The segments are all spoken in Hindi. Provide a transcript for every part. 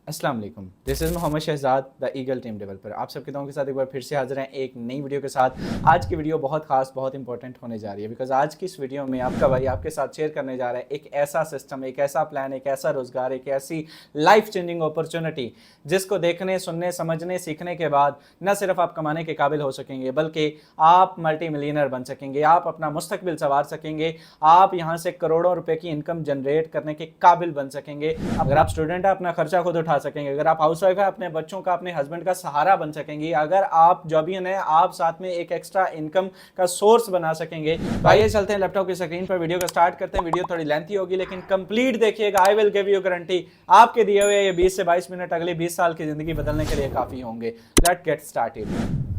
अस्सलाम वालेकुम, this is Mohammad Shahzad the Eagle team developer. आप सबके दोनों के साथ एक बार फिर से हाजिर हैं एक नई वीडियो के साथ। आज की वीडियो बहुत खास, बहुत इंपॉर्टेंट होने जा रही है बिकॉज आज की इस वीडियो में आपका भाई आपके साथ शेयर करने जा रहा है एक ऐसा सिस्टम, एक ऐसा प्लान, एक ऐसा रोजगार, एक ऐसी लाइफ चेंजिंग अपॉर्चुनिटी जिसको देखने, सुनने, समझने, सीखने के बाद न सिर्फ आप कमाने के काबिल हो सकेंगे बल्कि आप मल्टी मिलियनर बन सकेंगे, आप अपना मुस्तकबिल संवार सकेंगे, आप यहाँ से करोड़ों रुपए की इनकम जनरेट करने के काबिल बन सकेंगे। अगर आप स्टूडेंट हैं अपना खर्चा खुद उठा सकेंगे, अगर आप हाउस वाइफ है अपने बच्चों का, अपने हस्बैंड का सहारा बन सकेंगे, अगर आप जॉबियन है आप साथ में एक एक्स्ट्रा इनकम का सोर्स बना सकेंगे। तो आइए चलते हैं लैपटॉप की स्क्रीन पर, वीडियो को स्टार्ट करते हैं। वीडियो थोड़ी लेंथी होगी लेकिन कंप्लीट देखिएगा। I will give you guarantee आपके दिए हुए ये 20 से 22 मिनट अगले 20 साल की जिंदगी बदलने के लिए काफी होंगे। Let's get started.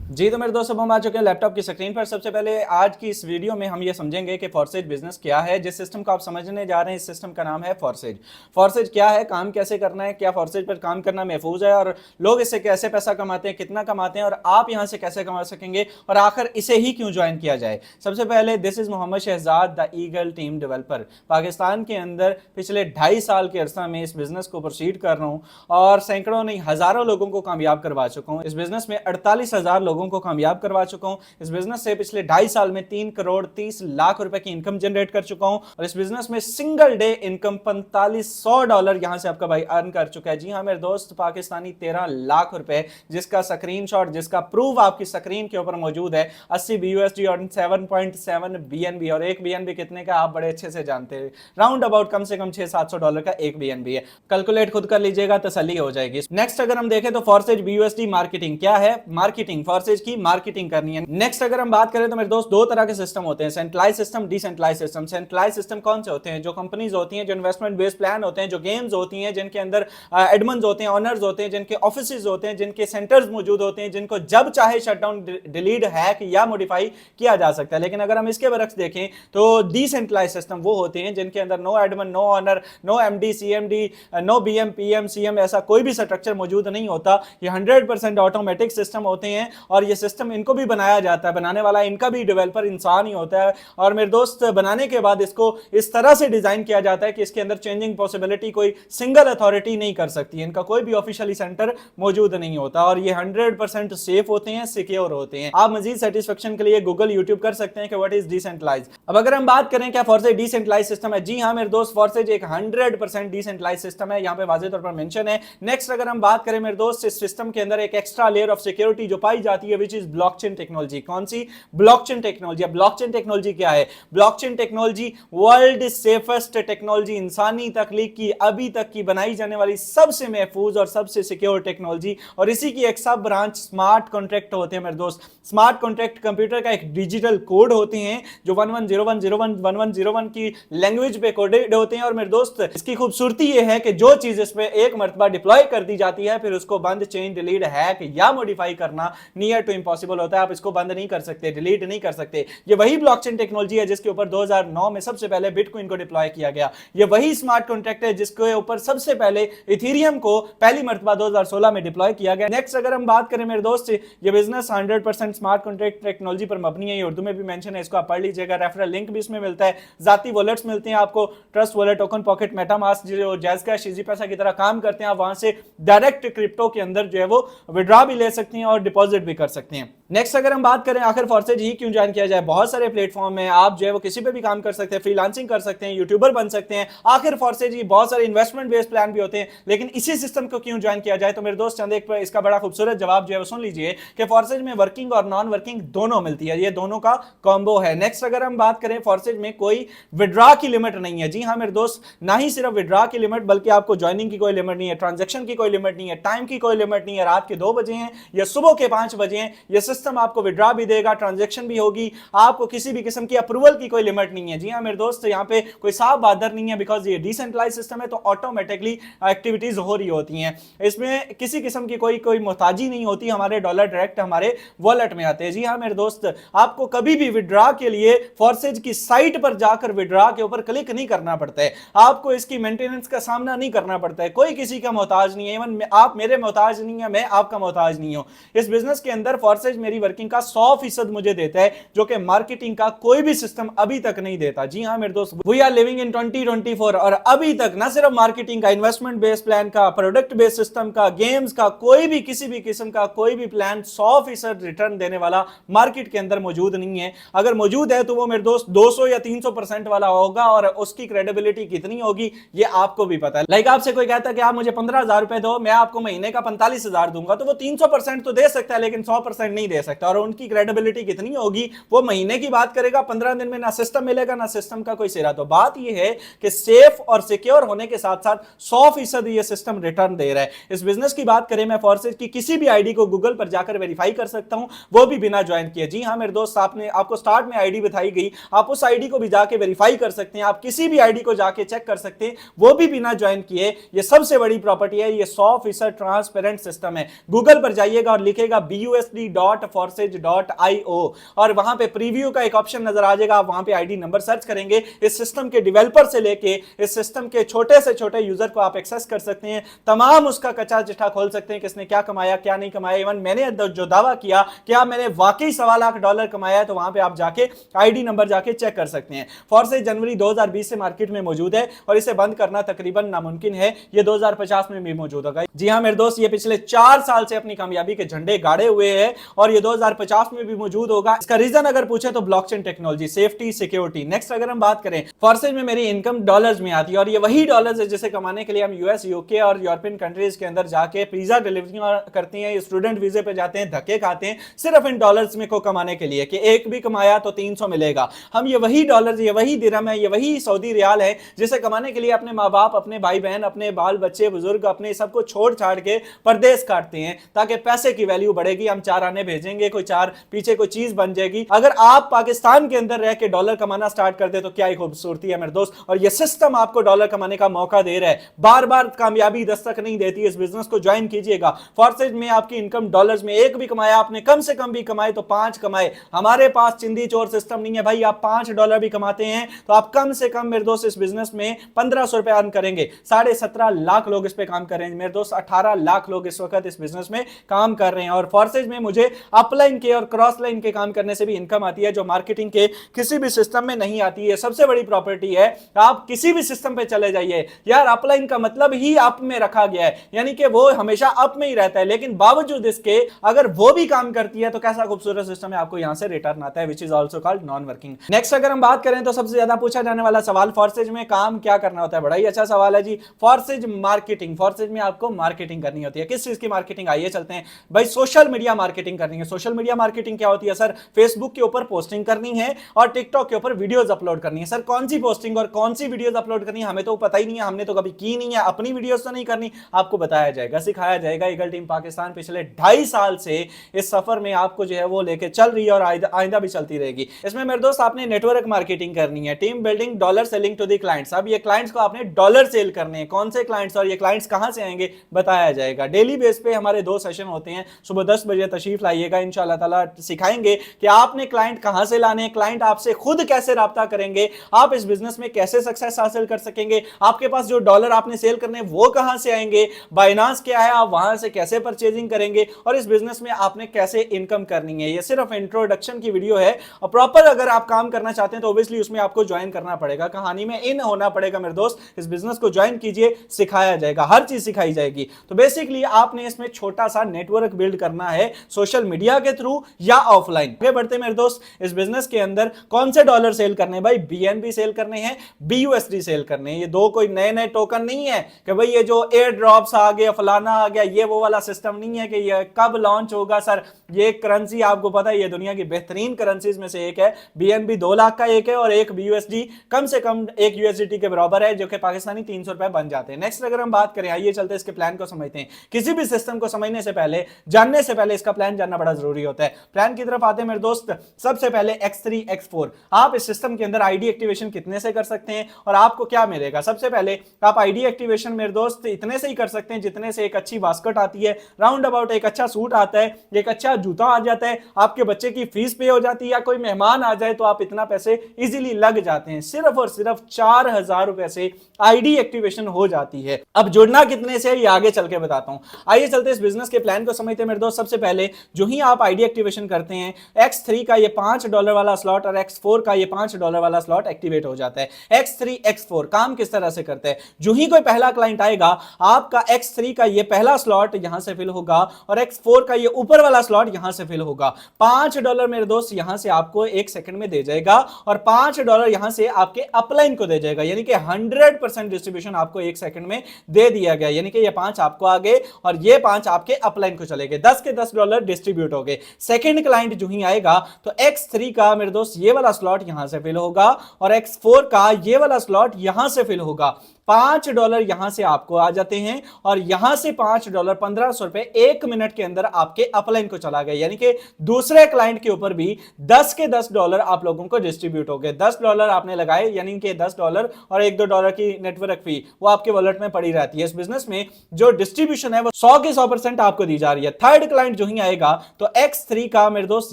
जी तो मेरे दोस्तों हम आ चुके हैं लैपटॉप की स्क्रीन पर। सबसे पहले आज की इस वीडियो में हम ये समझेंगे कि फॉरसेज बिजनेस क्या है। जिस सिस्टम को आप समझने जा रहे हैं इस सिस्टम का नाम है फॉरसेज। फॉरसेज क्या है, काम कैसे करना है, क्या फॉरसेज पर काम करना महफूज है और लोग इससे कैसे पैसा कमाते हैं, कितना कमाते हैं और आप यहां से कैसे कमा सकेंगे और आखिर इसे ही क्यों ज्वाइन किया जाए। सबसे पहले this is Mohammad Shahzad the Eagle team developer. Pakistan के अंदर पिछले 2.5 साल के अरसा में इस बिजनेस को प्रोसीड कर रहा हूं और सैकड़ों नहीं हजारों लोगों को कामयाब करवा चुका हूं। इस बिजनेस में 48,000 लोगों को कामयाब करवा चुका हूं। इस बिजनेस से पिछले 2.5 साल में 3 करोड़ 30 लाख रुपए की इनकम जनरेट कर चुका हूं और इस बिजनेस में सिंगल डे इनकम $4500 यहां से आपका भाई अर्न कर चुका है। जी हां मेरे दोस्त, पाकिस्तानी 13 लाख रुपए, जिसका स्क्रीनशॉट, जिसका प्रूफ आपकी स्क्रीन के ऊपर मौजूद है। 80 BUSD और 7.7 BNB और एक BNB कितने का आप बड़े अच्छे से जानते हैं। राउंड अबाउट कम से कम $600-700 का एक BNB है। कैलकुलेट खुद कर लीजिएगा, तसल्ली हो जाएगी। नेक्स्ट अगर हम देखें तो फॉरसेज BUSD मार्केटिंग क्या है, मार्केटिंग, फॉरसेज की मार्केटिंग करनी है। नेक्स्ट अगर हम बात करें तो मेरे दोस्त दो तरह के सिस्टम होते हैं, centralised system, decentralised system. Centralised system कौन से होते हैं? जो कंपनीज होती हैं, जो इन्वेस्टमेंट बेस्ड प्लान होते हैं, जो गेम्स होती हैं, जिनके अंदर एडमन्स होते हैं, ऑनर्स होते हैं, जिनके ऑफिसेज होते हैं, जिनके सेंटर्स मौजूद होते हैं, जिनको जब चाहे शटडाउन, डिलीट, हैक या मॉडिफाई किया जा सकता है। लेकिन अगर हम इसके बरक्स देखें तो डिसेंट्रलाइज सिस्टम वो होते हैं जिनके अंदर no admin, no owner, no MD, CMD, no BM, PM, CM ऐसा कोई भी स्ट्रक्चर मौजूद नहीं होता। ये 100% ऑटोमेटिक सिस्टम होते हैं और ये सिस्टम इनको भी बनाया जाता है, बनाने वाला इनका भी डेवलपर इंसान ही होता है। और मेरे दोस्त बनाने के बाद इसको इस तरह से डिजाइन किया जाता है कि इसके अंदर चेंजिंग पॉसिबिलिटी कोई सिंगल अथॉरिटी नहीं कर सकती। इनका कोई भी ऑफिशियली सेंटर मौजूद नहीं होता और ये 100% सेफ होते हैं, सिक्योर होते हैं। आप मजीद सेटिस्फेक्शन के लिए गूगल, यूट्यूब कर सकते हैं कि व्हाट इज डिसेंट्रलाइज। अब अगर हम बात करें क्या फॉरसेज डिसेंट्रलाइज सिस्टम है, जी हां मेरे दोस्त, फॉरसेज एक 100% डिसेंट्रलाइज सिस्टम है, यहां पे वाज़ेह तौर पर मेंशन है। नेक्स्ट अगर हम बात करें मेरे दोस्त, इस सिस्टम के अंदर एक एक्स्ट्रा लेयर ऑफ सिक्योरिटी जो पाई जाती है विच इज ब्लॉकचेन टेक्नोलॉजी। कौन सी? Blockchain technology. अब ब्लॉकचेन टेक्नोलॉजी क्या है? Blockchain technology world safest technology, इंसानी तख्लीक की अभी तक की बनाई जाने वाली सबसे महफूज और सबसे सिक्योर टेक्नोलॉजी। और इसी की एक सब ब्रांच स्मार्ट कॉन्ट्रैक्ट होते हैं मेरे दोस्त। स्मार्ट कॉन्ट्रैक्ट कंप्यूटर का एक डिजिटल कोड होते हैं जो 1101011101 की लैंग्वेज पे कोडेड होते हैं। और मेरे दोस्त इसकी खूबसूरती यह है कि जो चीज इसमें एक मरतबा डिप्लॉय कर दी जाती है फिर उसको बंद, चेंज, डिलीट, हैक या मॉडिफाई करना नियर टू इम्पॉसिबल होता है। आप इसको बंद नहीं कर सकते, डिलीट नहीं कर सकते। ये वही ब्लॉकचेन टेक्नोलॉजी है जिसके ऊपर 2009 में सबसे पहले बिटकॉइन को डिप्लॉय किया गया। ये वही स्मार्ट कॉन्ट्रैक्ट है जिसके ऊपर सबसे पहले इथेरियम को पहली मर्तबा 2016 में डिप्लॉय किया गया। नेक्स्ट अगर हम बात करें मेरे दोस्त, ये बिजनेस 100% स्मार्ट कॉन्ट्रैक्ट टेक्नोलॉजी पर मबनी है। उर्दू में भी मेंशन है, इसको आप पढ़ लीजिएगा। रेफरल लिंक भी इसमें मिलता है। जाती वॉलेट्स मिलते हैं आपको, trust wallet, token pocket, MetaMask जो जैज़ कैश, इजी पैसा की तरह काम करते हैं। आप वहां से डायरेक्ट क्रिप्टो के अंदर जो है वो विड्रॉ भी ले सकते हैं और डिपॉजिट भी कर सकते हैं। नेक्स्ट अगर हम बात करें आखिर फॉरसेज ही क्यों ज्वाइन किया जाए, बहुत सारे प्लेटफॉर्म है, आप जो है वो किसी पे भी काम कर सकते हैं, फ्रीलांसिंग कर सकते हैं, यूट्यूबर बन सकते हैं। आखिर फॉरसेज ही बहुत सारे इन्वेस्टमेंट बेस्ड प्लान भी होते हैं, लेकिन इसी सिस्टम को क्यों ज्वाइन किया जाए? तो मेरे दोस्त चंद एक इसका बड़ा खूबसूरत जवाब जो है वो सुन लीजिए कि फॉरसेज में वर्किंग और नॉन वर्किंग दोनों मिलती है, ये दोनों का कॉम्बो है। नेक्स्ट अगर हम बात करें, फॉरसेज में कोई विड्रॉ की लिमिट नहीं है। जी हाँ मेरे दोस्त, ना ही सिर्फ विड्रॉ की लिमिट बल्कि आपको ज्वाइनिंग की कोई लिमिट नहीं है, ट्रांजेक्शन की कोई लिमिट नहीं है, टाइम की कोई लिमिट नहीं है। रात के 2 बजे हैं या सुबह के 5 बजे हैं, यह सिस्टम आपको विड्रॉ भी देगा, ट्रांजैक्शन भी होगी। आपको किसी भी किस्म की अप्रूवल की कोई लिमिट नहीं है। जी हां मेरे दोस्त, यहाँ पे कोई साफ बादर नहीं है बिकॉज ये डिसेंट्रलाइज सिस्टम है तो ऑटोमेटिकली एक्टिविटीज हो रही होती हैं। इसमें किसी किस्म की कोई मोहताजी नहीं होती, हमारे डॉलर डायरेक्ट हमारे वॉलेट में आते हैं। जी हां मेरे दोस्त, आपको कभी भी विड्रॉ के लिए फॉरसेज की साइट पर जाकर विड्रॉ के ऊपर क्लिक नहीं करना पड़ता है, आपको इसकी मेंटेनेंस का सामना नहीं करना पड़ता है। कोई किसी का मोहताज नहीं है, इवन आप मेरे मोहताज नहीं है, मैं आपका मोहताज नहीं हूं। इस बिजनेस के अंदर फॉरसेज मेरी वर्किंग का 100% मुझे देता है, जो कि मार्केटिंग का कोई भी सिस्टम अभी तक नहीं देता। जी हाँ मेरे दोस्त, वी आर लिविंग इन 2024 और अभी तक ना सिर्फ मार्केटिंग का, इन्वेस्टमेंट बेस्ड प्लान का, प्रोडक्ट बेस्ड सिस्टम का, गेम्स का, कोई भी किसी भी किस्म का कोई भी प्लान 100% रिटर्न देने वाला मार्केट के अंदर मौजूद नहीं है। अगर मौजूद है तो वो मेरे दोस्त 200 या 300% वाला होगा, और उसकी क्रेडिबिलिटी कितनी होगी ये आपको भी पता है। लाइक आपसे कोई कहता है कि आप मुझे 15,000 रुपए दो, मैं आपको महीने का 45,000 दूंगा, तो वो 300% तो दे सकता है लेकिन 100% नहीं दे सकता। और उनकी क्रेडिबिलिटी कितनी होगी, वो महीने की बात करेगा, 15 दिन में ना सिस्टम मिलेगा ना सिस्टम का कोई सिरा। तो बात ये है कि सेफ और सिक्योर होने के साथ साथ 100% ये सिस्टम रिटर्न दे रहा है। इस बिजनेस की बात करें, मैं फॉरसेज की किसी भी आईडी को गूगल पर जाकर वेरीफाई कर सकता हूं, वो भी बिना ज्वाइन किए। जी हां मेरे दोस्त, आपको स्टार्ट में आईडी बताई गई, आप उस आईडी को भी जाके वेरीफाई कर सकते हैं, आप किसी भी आईडी को जाके चेक कर सकते हैं, वो भी बिना ज्वाइन किए। ये सबसे बड़ी प्रॉपर्टी है, ये 100% ट्रांसपेरेंट सिस्टम है। गूगल पर जाइएगा और लिखेगा busd.forsage.io और वहां पे प्रीव्यू का एक ऑप्शन नजर आ जाएगा, आप वहां पे आईडी नंबर सर्च करेंगे। इस सिस्टम के डेवलपर से लेके इस सिस्टम के छोटे से छोटे यूजर को आप एक्सेस कर सकते हैं, तमाम उसका कच्चा चिट्ठा खोल सकते हैं, किसने क्या कमाया क्या नहीं कमाया। इवन मैंने जो दावा किया कि आप मैंने वाकई $1.25 कमाया है, तो वहां पे आप जाके आईडी नंबर जाके चेक कर सकते हैं। फॉरसेज जनवरी 2020 से मार्केट में मौजूद है और इसे बंद करना तकरीबन नामुमकिन है, ये 2050 में भी मौजूद होगा। जी हां मेरे दोस्त, ये पिछले 4 साल से अपनी कामयाबी के झंडे गाड़े हुए हैं और ये 2050 में भी मौजूद होगा। इसका रीजन अगर पूछे तो blockchain technology, safety, security. Next अगर हम बात करें, फॉरसेज में मेरी इनकम डॉलर्स में आती है और ये वही डॉलर्स है जिसे कमाने के लिए हम यूएस, यूके और यूरोपियन कंट्रीज के अंदर जाके पिज्जा डिलीवरी करते हैं, स्टूडेंट वीजे पे जाते हैं, धक्के खाते हैं, सिर्फ इन डॉलर्स में को कमाने के लिए कि एक भी कमाया तो 300 मिलेगा। हम ये वही डॉलर्स, ये वही दिरहम है, ये वही सऊदी रियाल है जिसे कमाने के लिए अपने माँ बाप, अपने भाई बहन, अपने बाल बच्चे, बुजुर्ग, अपने सबको छोड़ छाड़ के परदेश काटते हैं ताकि पैसे की वैल्यू बढ़ेगी। हम 4 आने भेजेंगे, कोई 4 पीछे कोई चीज बन जाएगी। अगर आप पाकिस्तान के अंदर रह के डॉलर कमाना स्टार्ट कर दे तो क्या ही खूबसूरती है मेरे दोस्त। और ये सिस्टम आपको डॉलर कमाने का मौका दे रहा है, बार बार कामयाबी दस्तक नहीं देती। इस बिजनेस को ज्वाइन कीजिएगा। फॉरसेज में आपकी इनकम डॉलर्स में एक भी कमाया आपने, कम से कम भी कमाए तो 5 कमाए। हमारे पास चिंदी चोर सिस्टम नहीं है भाई, आप $5 भी कमाते हैं तो आप कम से कम मेरे दोस्त इस बिजनेस में 1500 रुपए अर्न करेंगे। 17.5 लाख लोग इस पे काम कर रहे हैं मेरे दोस्त, 18 लाख लोग इस वक्त इस बिजनेस में काम कर रहे हैं। और फॉरसेज में मुझे अपलाइन के और क्रॉस लाइन के काम करने से भी इनकम आती है, जो मार्केटिंग के किसी भी सिस्टम में नहीं आती है। सबसे बड़ी प्रॉपर्टी है, आप किसी भी सिस्टम पे चले जाइए यार, अपलाइन का मतलब ही अप में रखा गया है, यानी कि वो हमेशा अप में ही रहता है, लेकिन बावजूद इसके अगर वो भी काम करती है तो कैसा खूबसूरत सिस्टम है, आपको यहां से रिटर्न आता है, which is also called non working. Next अगर हम बात करें तो सबसे ज्यादा पूछा जाने वाला सवाल, फॉरसेज में काम क्या करना होता है। बड़ा ही अच्छा सवाल है जी। फॉरसेज मार्केटिंग, फॉरसेज में आपको मार्केटिंग करनी होती है। किस चीज की मार्केटिंग, आइए चलते हैं भाई, सोशल मीडिया मार्केटिंग करनी है। सोशल मीडिया मार्केटिंग क्या होती है सर? फेसबुक के ऊपर पोस्टिंग करनी है और टिकटॉक के ऊपर वीडियोस अपलोड करनी है। सर कौन सी पोस्टिंग और कौन सी वीडियोस अपलोड करनी है हमें तो पता ही नहीं है, हमने तो कभी की नहीं है, अपनी वीडियोस तो नहीं करनी, आपको बताया जाएगा, सिखाया जाएगा। ईगल टीम पाकिस्तान पिछले 2.5 साल से इस सफर में आपको जो है वो लेके चल रही है और आइंदा भी चलती रहेगी। इसमें मेरे दोस्त आपने नेटवर्क मार्केटिंग करनी है, team building, dollar selling to the clients. अब ये क्लाइंट्स को आपने डॉलर सेल करने हैं, कौन से क्लाइंट्स और ये क्लाइंट्स कहां से आएंगे बताया जाएगा। डेली बेस पे हमारे 2 सेशन होते हैं, सुबह 10 बजे तशरीफ लाइएगा, इंशाल्लाह ताला सिखाएंगे कि आपने क्लाइंट कहां से लाने हैं, क्लाइंट आपसे खुद कैसे राब्ता करेंगे, आप इस बिजनेस में कैसे सक्सेस हासिल कर सकेंगे, आपके पास जो डॉलर आपने सेल करने वो कहां से आएंगे, बाइनांस क्या है, आप वहां से कैसे परचेजिंग करेंगे और इस बिजनेस में आपने कैसे इनकम करनी है। ये सिर्फ इंट्रोडक्शन की वीडियो है और प्रॉपर अगर आप काम करना चाहते हैं तो ऑब्वियसली उसमें आपको ज्वाइन करना पड़ेगा, कहानी में इन होना पड़ेगा मेरे दोस्त। इस बिजनेस को ज्वाइन कीजिए, सिखाया जाएगा, हर चीज सिखाई जाएगी। तो बेसिकली आपने इसमें छोटा सा नेटवर्क बिल्ड करना है, सोशल मीडिया के थ्रू या ऑफलाइन। आगे बढ़ते मेरे दोस्त, इस बिजनेस के अंदर कौन से डॉलर सेल करने हैं भाई? BNB सेल करने हैं, BUSD सेल करने हैं। ये दो कोई नए नए टोकन नहीं है कि भाई ये जो एयर ड्रॉप्स आ गए, फलाना आ गया, ये वो वाला सिस्टम नहीं है कि ये कब लॉन्च होगा। सर ये करेंसी आपको पता है ये दुनिया की बेहतरीन करेंसीज में से एक है। BNB 2 लाख का एक है और एक BUSD कम से कम 1 USDT के बराबर है, जो कि पाकिस्तानी 300 रुपए बन जाते हैं। नेक्स्ट अगर हम बात करें, आइए चलते हैं इसके प्लान को समझते हैं। किसी भी सिस्टम को समझने से पहले, जानने से पहले इसका प्लान जानना बड़ा जरूरी होता है। प्लान की तरफ आते हैं मेरे दोस्त। सबसे पहले X3 X4, आप इस सिस्टम के अंदर आईडी एक्टिवेशन कितने से कर सकते हैं और आपको क्या मिलेगा। सबसे पहले आप आईडी एक्टिवेशन मेरे दोस्त इतने से ही कर सकते हैं जितने से एक अच्छी बास्केट आती है, राउंड अबाउट एक अच्छा सूट आता है, एक अच्छा जूता आ जाता है, आपके बच्चे की फीस पे हो जाती है, या कोई मेहमान आ जाए तो आप इतना पैसे इजीली लग जाते हैं। सिर्फ और सिर्फ 4000 रुपए से आईडी एक्टिवेशन हो जाती है। अब जुड़ना कितने से ये आगे चल के बताता हूं। आइए चलते इस बिजनेस के प्लान को समझते हैं मेरे दोस्त। सबसे पहले जो ही ही आप आईडी एक्टिवेशन करते हैं, X3 का ये $5 वाला स्लॉट और X4 का ये $5 वाला स्लॉट एक्टिवेट हो जाता है। X3 X4 काम किस तरह से करते हैं, जो ही कोई पहला क्लाइंट आएगा आपका X3 का ये पहला स्लॉट यहां से फिल होगा और X4 का ये ऊपर वाला स्लॉट यहां से फिल होगा। $5 मेरे दोस्त यहां से आपको 1 सेकंड में दे जाएगा और $5 यहां से आपके अपलाइन को दे जाएगा, यानी कि 100% डिस्ट्रीब्यूशन आपको 1 सेकंड में दे दिया गया, यानी कि ये 5 आपको आ गए और ये 5 आपके अपलाइन को चले गए। 10 के $10 डिस्ट्रीब्यूट हो गए। सेकंड क्लाइंट जो ही आएगा तो X3 का मेरे दोस्त ये वाला स्लॉट यहां से फिल होगा और X4 का ये वाला स्लॉट यहां से फिल होगा। $5 यहां से आपको आ जाते हैं और यहां से $5 1500 रुपए 1 मिनट के अंदर आपके अपलाइन को चला गया, यानी कि दूसरे क्लाइंट के ऊपर भी 10 के $10 आप लोगों को डिस्ट्रीब्यूट हो गए। $10 आपने लगाए, यानी कि $10 और $1-2 की नेटवर्क फी वो आपके वॉलेट में पड़ी रहती है। इस बिजनेस में जो डिस्ट्रीब्यूशन है वो 100 के 100% आपको दी जा रही है। थर्ड क्लाइंट जो ही आएगा तो X3 का मेरे दोस्त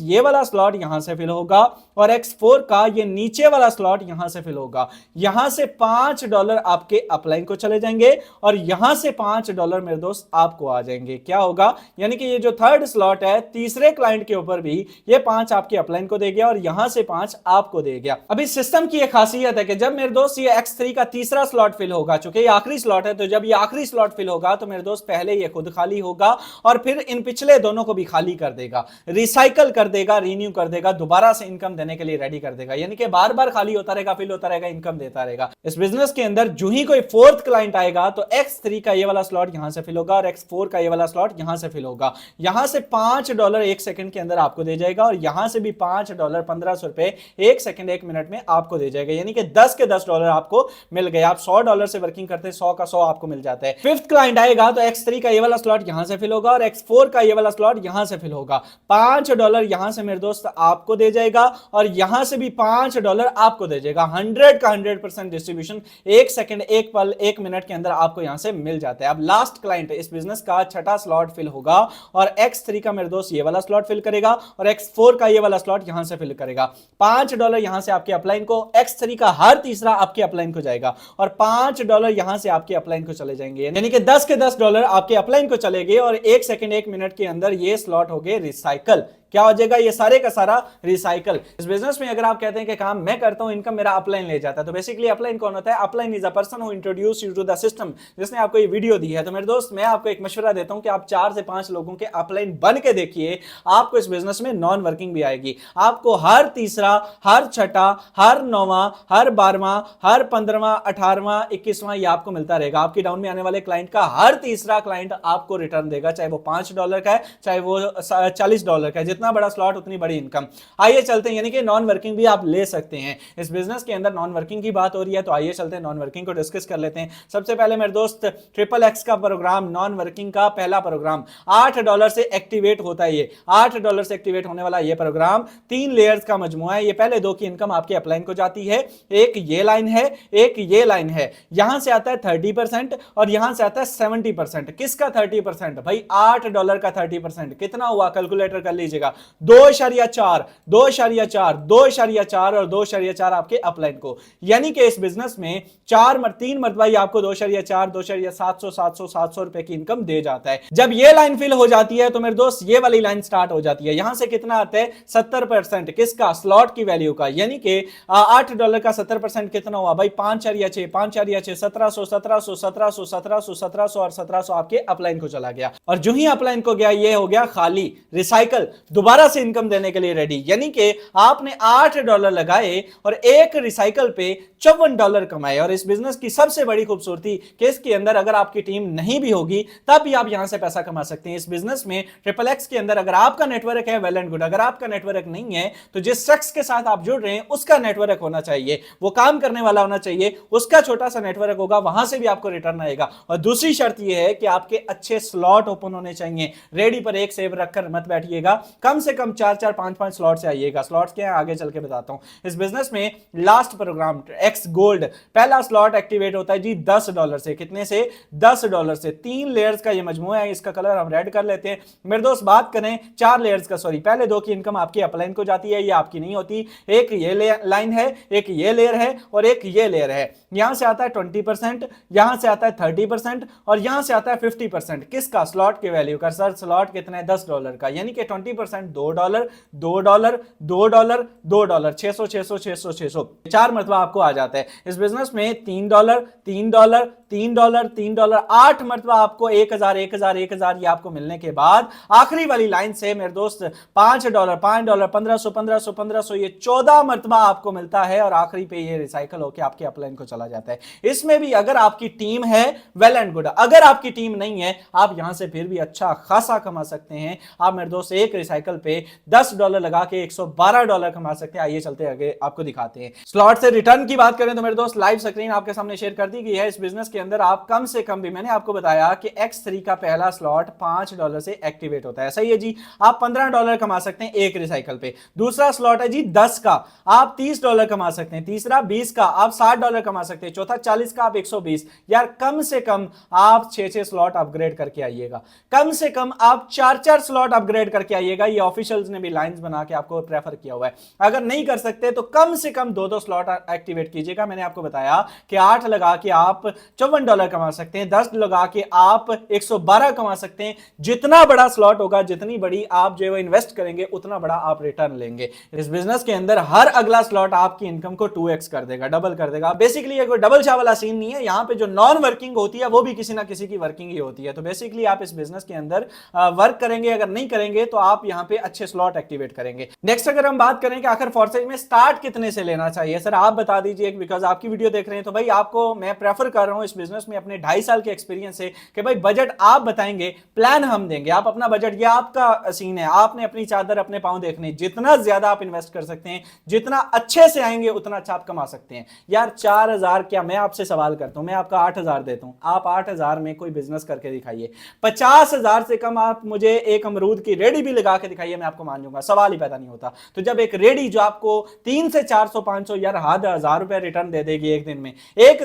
ये वाला स्लॉट यहां से फिल होगा और X4 का ये नीचे वाला स्लॉट यहां से फिल होगा। यहां से $5 आपके अपलाइन को चले जाएंगे और यहां से $5 मेरे दोस्त आपको आ जाएंगे। क्या होगा, यानी कि ये जो थर्ड स्लॉट है तीसरे क्लाइंट के ऊपर भी ये 5 आपके अपलाइन को दे गया और यहां से 5 आपको दे गया। अभी सिस्टम की एक खासियत है कि जब मेरे दोस्त ये X3 का तीसरा स्लॉट फिल होगा, चूंकि ये आखिरी स्लॉट है, तो जब ये आखिरी स्लॉट फिल होगा तो मेरे दोस्त पहले ये खुद खाली होगा और फिर इन पिछले दोनों को भी खाली कर देगा, रिसाइकल कर देगा, रीन्यू कर देगा, दोबारा से इनकम देने के लिए रेडी कर देगा, यानी कि बार बार खाली होता रहेगा, फिल होता रहेगा, इनकम देता रहेगा। इस बिजनेस के अंदर जो ही कोई फोर्थ क्लाइंट आएगा तो X3 का ये वाला स्लॉट यहां से फिल होगा और X4 का ये वाला स्लॉट यहां से फिल होगा। यहां से $5 1 सेकंड के अंदर आपको दे जाएगा और यहां से भी $5 1500 रुपए 1 सेकंड 1 मिनट में आपको दे जाएगा, यानी कि 10 के $10 आपको मिल गए। आप $100 से वर्किंग करते हैं, 100 का 100 आपको मिल जाता है। फिफ्थ क्लाइंट आएगा तो X3 का ये वाला स्लॉट यहां से फिल होगा और X4 का ये वाला स्लॉट यहां से फिल होगा। $5 यहां से मेरे दोस्त आपको दे जाएगा और यहां से भी $5 आपको दे जाएगा। 100 का 100% डिस्ट्रीब्यूशन 1 सेकंड 1 पल 1 मिनट के अंदर आपको यहां से मिल जाता है। अब लास्ट क्लाइंट इस बिजनेस का छठा स्लॉट फिल होगा और X3 का मेरे दोस्त ये वाला स्लॉट फिल करेगा और X4 का ये वाला स्लॉट यहां से फिल करेगा। $5 यहां से आपके अपलाइन को, X3 का हर तीसरा आपके अपलाइन को जाएगा और $5 यहां से आपके अपलाइन को चले जाएंगे, यानी कि 10 के $10 आपके अपलाइन को चले गए और 1 सेकंड 1 मिनट के अंदर ये स्लॉट हो गए रिसाइकल। क्या हो जाएगा, ये सारे का सारा रिसाइकल। इस बिजनेस में अगर आप कहते हैं कि काम मैं करता हूं, इनकम मेरा अपलाइन ले जाता है, तो बेसिकली अपलाइन कौन होता है? Upline is a person who introduce you to the system, जिसने आपको ये वीडियो दी है। तो मेरे दोस्त, मैं आपको एक मशवरा देता हूं कि आप 4 से 5 लोगों के अपलाइन बन के देखिए, आपको इस बिजनेस में नॉन वर्किंग भी आएगी। आपको हर तीसरा, हर छठा, हर 9वां, हर 12वां, हर 15वां, 18वां, 21वां ये आपको मिलता रहेगा। आपकी डाउन में आने वाले क्लाइंट का हर तीसरा क्लाइंट आपको रिटर्न देगा, चाहे वो $5 का है, चाहे वो $40 का है। जितना बड़ा स्लॉट उतनी बड़ी इनकम। आइए चलते हैं, यानी कि नॉन वर्किंग भी आप ले सकते हैं। इस बिजनेस के अंदर नॉन वर्किंग की बात हो रही है, तो आइए चलते हैं नॉन वर्किंग को डिस्कस कर लेते हैं। सबसे पहले मेरे दोस्त XXX का प्रोग्राम, नॉन वर्किंग का पहला प्रोग्राम $8 से एक्टिवेट होता है। ये $8 से एक्टिवेट होने वाला ये प्रोग्राम 3 लेयर्स का मजमुआ है। ये पहले 2 की इनकम आपके अपलाइन को जाती है, एक ये लाइन है, एक ये लाइन है। यहां से आता है 30% और यहां से आता है 70%। किसका 30%? भाई $8 का 30% कितना हुआ? कैलकुलेटर कर लीजिएगा, 2.4, 2.4, 2.4 और 2.4 आपके अपलाइन को, यानी कि इस बिजनेस में 3 मरतबा आपको 2.4, 2.700, 700, 700 रुपए की इनकम दे जाता है। जब ये लाइन फिल हो जाती है तो मेरे दोस्त ये वाली लाइन स्टार्ट हो जाती है। यहां से कितना आता है? 70%। किसका? स्लॉट की वैल्यू का, यानी कि $8 का 70% कितना हुआ भाई? 5.6, 5.6, 1700, 1700, 1700, 1700, 1700 और 1700 आपके अपलाइन को चला गया। और जो ही अपलाइन को गया, ये हो गया खाली, रिसाइकल, दोबारा से इनकम देने के लिए रेडी। यानी कि आपने $8 लगाए और एक रिसाइकल पे $54 कमाए। और इस बिजनेस की सबसे बड़ी खूबसूरती कि इसके अंदर अगर आपकी टीम नहीं भी होगी तब भी आप यहां से पैसा कमा सकते हैं। इस बिजनेस में XXX के अंदर अगर आपका नेटवर्क है, वेल एंड गुड। अगर आपका नेटवर्क नहीं है तो जिस शख्स के साथ आप जुड़ रहे हैं उसका नेटवर्क होना चाहिए, वो काम करने वाला होना चाहिए, उसका छोटा सा नेटवर्क होगा, वहां से भी आपको रिटर्न आएगा। और दूसरी शर्त यह है कि आपके अच्छे स्लॉट ओपन होने चाहिए। रेडी पर एक सेव रखकर मत बैठिएगा, कम से कम 4-4, 5-5 स्लॉट से आइएगा। स्लॉट्स क्या है आगे चल के बताता हूं। इस बिजनेस में लास्ट प्रोग्राम X गोल्ड, पहला स्लॉट एक्टिवेट होता है जी $10 से। कितने से? $10 से। 3 लेयर्स का ये मजमूआ है, इसका कलर हम रेड कर लेते हैं। मेरे दोस्त बात करें 4 लेयर्स का, सॉरी, पहले 2 की इनकम आपकी अपलाइन को जाती है, ये आपकी नहीं होती। एक ये लाइन है, एक ये लेयर है और एक ये लेयर है। यहां से आता है 20%, यहां से आता है 30% और यहां से आता है 50%। किसका? स्लॉट की वैल्यू का। सर स्लॉट कितना है? $10 का, यानी कि 20% $2, $2, $2, $2, $2, 600 600 600 600 4 मरतबा आपको आ जाता है। इस बिजनेस में $3, $3, $3, $3, 8 मरतबा आपको 1000 1000 1000 ये आपको मिलने के बाद आखिरी वाली लाइन से मेरे दोस्त $5 $5, 1500 1500 1500 ये 14 मरतबा आपको मिलता है और आखिरी पे ये रिसाइकल होकर आपके अपलाइन को चला जाता है। इसमें भी अगर आपकी टीम है वेल एंड गुड, अगर आपकी टीम नहीं है आप यहां से फिर भी अच्छा खासा कमा सकते हैं। आप मेरे दोस्त एक रिसाइकल पे $10 लगा के $112 कमा सकते हैं। आइए चलते आगे आपको दिखाते हैं। स्लॉट से रिटर्न की बात करें तो मेरे दोस्त लाइव स्क्रीन आपके सामने शेयर कर दी गई है। इस बिजनेस के अंदर आप कम से कम भी मैंने आपको बताया कि X3 का पहला स्लॉट $5 से एक्टिवेट होता है। सही है जी, आप $15 कमा सकते हैं एक रिसाइकल पे। दूसरा स्लॉट है जी 10 का, आप $30 कमा सकते हैं। तीसरा 20 का, आप $60 कमा सकते हैं। चौथा 40 का, आप 120। यार कम से कम आप 6-6 स्लॉट अपग्रेड करके आइएगा, कम से कम आप 4-4 स्लॉट अपग्रेड करके आइएगा। ये ऑफिशियल्स ने भी लाइंस बना के आपको प्रेफर किया हुआ है। अगर नहीं कर सकते तो कम से कम 2-2 स्लॉट एक्टिवेट कीजिएगा। मैंने आपको बताया कि 8 लगा के आप $54 कमा सकते हैं, 10 लगा के आप 112 कमा सकते हैं। जितना बड़ा स्लॉट होगा, जितनी बड़ी आप जो इन्वेस्ट करेंगे, उतना बड़ा आप रिटर्न लेंगे। इस बिजनेस के अंदर हर अगला स्लॉट आपकी इनकम को 2x कर देगा, डबल कर देगा। बेसिकली ये कोई डबल चाव वाला सीन नहीं है। यहां पे जो नॉन वर्किंग होती है वो भी किसी ना किसी की वर्किंग ही होती है। तो बेसिकली आप इस बिजनेस के अंदर वर्क करेंगे, अगर नहीं करेंगे तो आप यहां पे अच्छे स्लॉट एक्टिवेट करेंगे। नेक्स्ट अगर हम बात करें कि आखिर फॉर्सेज में स्टार्ट कितने से लेना चाहिए, सर आप बता दीजिए। बिकॉज आपकी वीडियो देख रहे हैं तो भाई आपको मैं प्रेफर कर रहा हूं इस बिजनेस में अपने 2.5 साल के एक्सपीरियंस से कि भाई बजट आप बताएंगे, प्लान हम देंगे। आप अपना बजट, ये आपका सीन है, आपने अपनी चादर अपने पांव देखने। जितना ज्यादा आप इन्वेस्ट कर सकते हैं, जितना अच्छे से आएंगे, उतना अच्छा आप कमा सकते हैं। यार 4000 क्या, मैं आपसे सवाल करता हूं, मैं आपका 8000 देता हूं, आप 8000 में कोई बिजनेस करके दिखाइए। 50,000 से कम आप मुझे एक अमरूद की रेडी भी लगा के दिखाइए, मैं आपको मान लूंगा, सवाल ही पैदा नहीं होता। तो जब एक रेडी जो आपको 300 से 400 500 यार 1000 रिटर्न दे देगी एक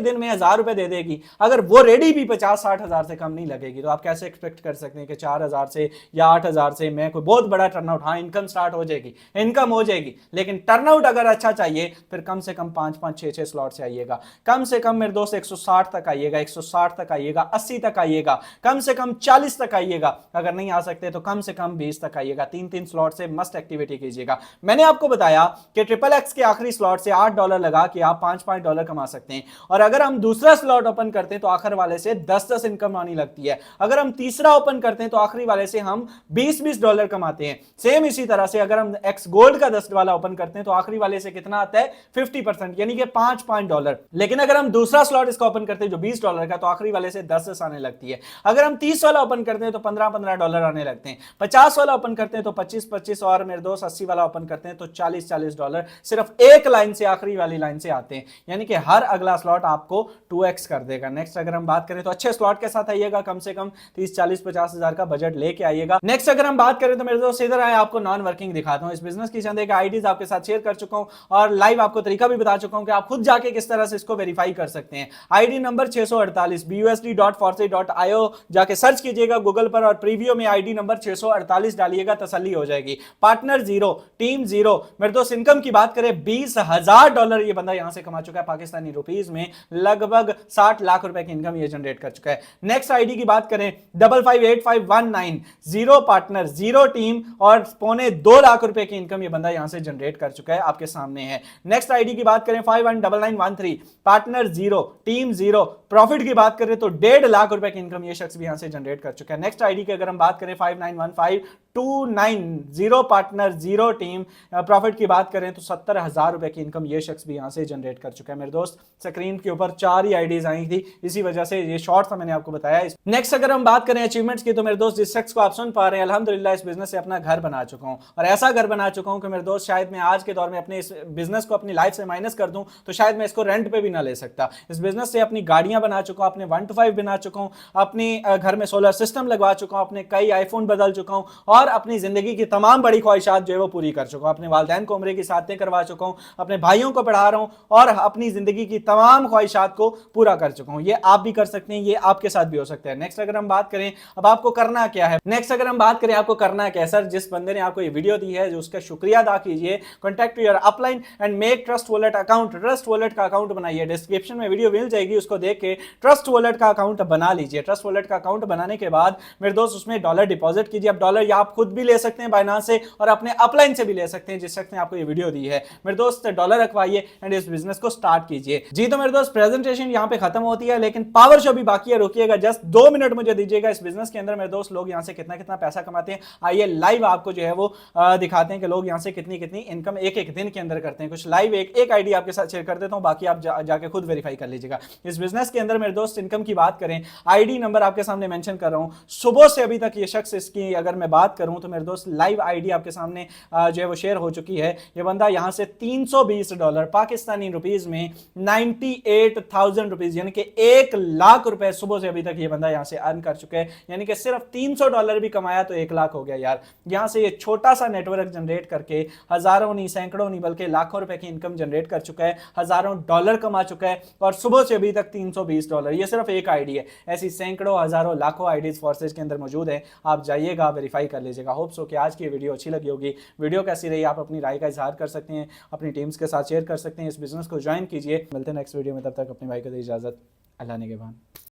दिन में 1000 दे देगी, अगर वो रेडी भी 50-60 हजार से कम नहीं लगेगी, तो आप कैसे एक्सपेक्ट कर सकते हैं कि 4000 से या 8000 से मैं कोई बहुत बड़ा टर्नआउट। हाँ इनकम स्टार्ट हो जाएगी, इनकम हो जाएगी, लेकिन टर्नआउट अगर अच्छा चाहिए फिर कम से कम 5-5 6-6 स्लॉट से आइएगा। कम से कम मेरे दोस्त 160 तक आइएगा, 160 तक आइएगा, 80 तक आइएगा, कम से कम 40 तक आइएगा। अगर नहीं आ सकते तो कम से कम 20 तक आइएगा। 3-3 स्लॉट से मस्ट एक्टिविटी कीजिएगा। मैंने आपको बताया कि XXX के आखिरी स्लॉट से $8 लगा के आप $5-5 कमा सकते हैं। और अगर हम दूसरा स्लॉट ओपन करते हैं तो आखिर वाले से 10-10 इनकम आनी लगती है। अगर हम तीसरा ओपन करते हैं तो आखिरी वाले से हम $20-20 कमाते हैं। सेम इसी तरह से अगर हम एक्स गोल्ड का 10 वाला ओपन करते हैं तो आखिरी वाले से कितना आता है, 50%, यानी कि $5-5। लेकिन अगर हम दूसरा स्लॉट इसका ओपन करते हैं जो $20 का, तो आखिरी वाले से 10 आने लगती है। अगर हम 30 वाला ओपन करते हैं तो $15-15 आने लगते हैं। 50 वाला ओपन करते हैं तो 25-25, और मेरे दोस्त 80 वाला ओपन करते हैं तो $40-40 सिर्फ एक लाइन से, आखिरी वाली लाइन से आते हैं। यानी कि हर अगला स्लॉट आपको 2x कर देगा। नेक्स्ट अगर हम बात करें तो अच्छे स्लॉट के साथ आइएगा, कम से कम 30-40-50 हजार का बजट लेके आइएगा। नेक्स्ट अगर हम बात करें तो मेरे दोस्त इधर आए, आपको नॉन वर्किंग दिखाता हूं। इस बिजनेस की चंद एक आईडीज आपके साथ शेयर कर चुका हूं और लाइव आपको तरीका भी बता चुका हूं कि आप खुद जाके किस तरह से इसको वेरीफाई कर सकते हैं। आईडी नंबर 648 busd.force.io जाके सर्च कीजिएगा गूगल पर और प्रीव्यू में आईडी नंबर 648 डालिएगा, तसल्ली हो जाएगी। Partner 0, team 0। मेरे दोस्त इनकम की बात करें $20,000 ये बंदा यहां से कमा चुका है, पाकिस्तानी रुपीस में लगभग 60 लाख रुपए की इनकम ये जनरेट कर चुका है। नेक्स्ट आईडी की बात करें 558519, 0 पार्टनर 0 टीम और $2.25 लाख रुपए की इनकम ये बंदा यहां से जनरेट कर चुका है, आपके सामने है। नेक्स्ट आईडी की बात करें 519913, पार्टनर 0, टीम 0, प्रॉफिट की बात करें तो $1.5 लाख रुपए की इनकम ये शख्स भी यहां से जनरेट कर चुका है। नेक्स्ट आईडी की अगर हम बात करें 591529, 0 पार्टनर 0 टीम, प्रॉफिट की बात करें तो $70,000 रुपए की इनकम ये शख्स भी यहां से जनरेट कर चुका है। मेरे दोस्त स्क्रीन के ऊपर 4 ही आईडीज आई थी, इसी वजह से ये शॉर्ट था, मैंने आपको बताया। नेक्स्ट अगर हम बात करें अचीवमेंट्स की तो मेरे दोस्त जिस शख्स को आप सुन पा रहे हैं, अल्हम्दुलिल्लाह इस बिजनेस से अपना घर बना चुका हूं, और ऐसा घर बना चुका हूं कि मेरे दोस्त शायद मैं आज के दौर में अपने इस बिजनेस को अपनी लाइफ से माइनस कर दूं तो शायद मैं इसको रेंट पे भी ना ले सकता। इस बिजनेस से अपनी गाड़ियां बना चुका हूं, अपने 1 to 5 बना चुका हूं, अपनी घर में सोलर सिस्टम लगवा चुका हूं, अपने कई आईफोन बदल चुका हूं और अपनी जिंदगी की तमाम बड़ी ख्वाहिशात जो है वो पूरी कर चुका हूं। अपने वालिदैन को उम्रे की साथें करवा चुका हूं, अपने भाइयों को पढ़ा रहा हूं और अपनी जिंदगी की तमाम ख्वाहिशात को पूरा कर चुका हूं। ये आप भी कर सकते हैं, ये आपके साथ भी हो सकता है। नेक्स्ट अगर हम बात करें अब आपको करना क्या है, नेक्स्ट अगर हम बात करें आपको करना क्या है, सर जिस बंदे ने आपको ये वीडियो दी है जो उसका शुक्रिया अदा कीजिए। Contact your upline and make trust wallet account, trust wallet का अकाउंट बनाइए। डिस्क्रिप्शन में वीडियो मिल जाएगी, उसको देख के ट्रस्ट वॉलेट का अकाउंट बना लीजिए। ट्रस्ट वॉलेट का अकाउंट बनाने के बाद मेरे दोस्त उसमें डॉलर डिपॉजिट कीजिए। अब डॉलर या आप खुद भी ले सकते हैं बाइनांस से और अपने अपलाइन से भी ले सकते हैं जिस शख्स ने आपको ये वीडियो दी है। मेरे दोस्त डॉलर रखवाइए एंड इस बिजनेस को स्टार्ट कीजिए। जी तो मेरे दोस्त प्रेजेंटेशन यहाँ पे खत्म होती है, लेकिन पावर शो भी बाकी है, रुकिएगा जस्ट 2 मिनट मुझे दीजिएगा। इस बिजनेस के अंदर मेरे दोस्त लोग यहाँ से कितना कितना पैसा कमाते हैं, आइए लाइव आपको जो है वो दिखाते हैं कि लोग यहाँ से कितनी कितनी इनकम एक एक दिन के अंदर करते हैं। कुछ लाइव एक आईडी आपके साथ शेयर कर देता हूँ, बाकी आप जाके खुद वेरीफाई कर लीजिएगा। इस बिजनेस के अंदर मेरे दोस्त इनकम की बात करें, आईडी नंबर आपके सामने मेंशन कर रहा हूं, सुबह से अभी तक ये शख्स, इसकी अगर मैं बात करूं तो मेरे दोस्त लाइव आईडी आपके सामने जो है वो शेयर हो चुकी है। ये बंदा यहां से $320 पाकिस्तानी रुपीस में 98,000 रुपीज यानी कि 1 लाख रुपए सुबह से अभी तक ये बंदा यहां से अर्न कर चुका है। यानी कि सिर्फ $300 भी कमाया तो 1 लाख हो गया यार। यहां से ये छोटा सा नेटवर्क जनरेट करके हजारों नहीं, सैकड़ों नहीं, बल्कि लाखों रुपए की इनकम जनरेट कर चुका है, हजारों डॉलर कमा चुका है और सुबह से अभी तक $320। ये सिर्फ एक आईडी है, ऐसी सैकड़ों हजारों लाखों आईडीज फोर्सेज के अंदर मौजूद है। आप जाइएगा, वेरीफाई कर लीजिएगा। होप सो कि आज की वीडियो अच्छी लगी होगी। वीडियो कैसी रही आप अपनी राय का इजहार कर सकते हैं, अपनी टीम्स के साथ शेयर कर सकते हैं। इस बिजनेस को ज्वाइन कीजिए। मिलते हैं नेक्स्ट वीडियो में, तब तक अपने भाई को दे इजाजत। अल्लाह ने के बाद।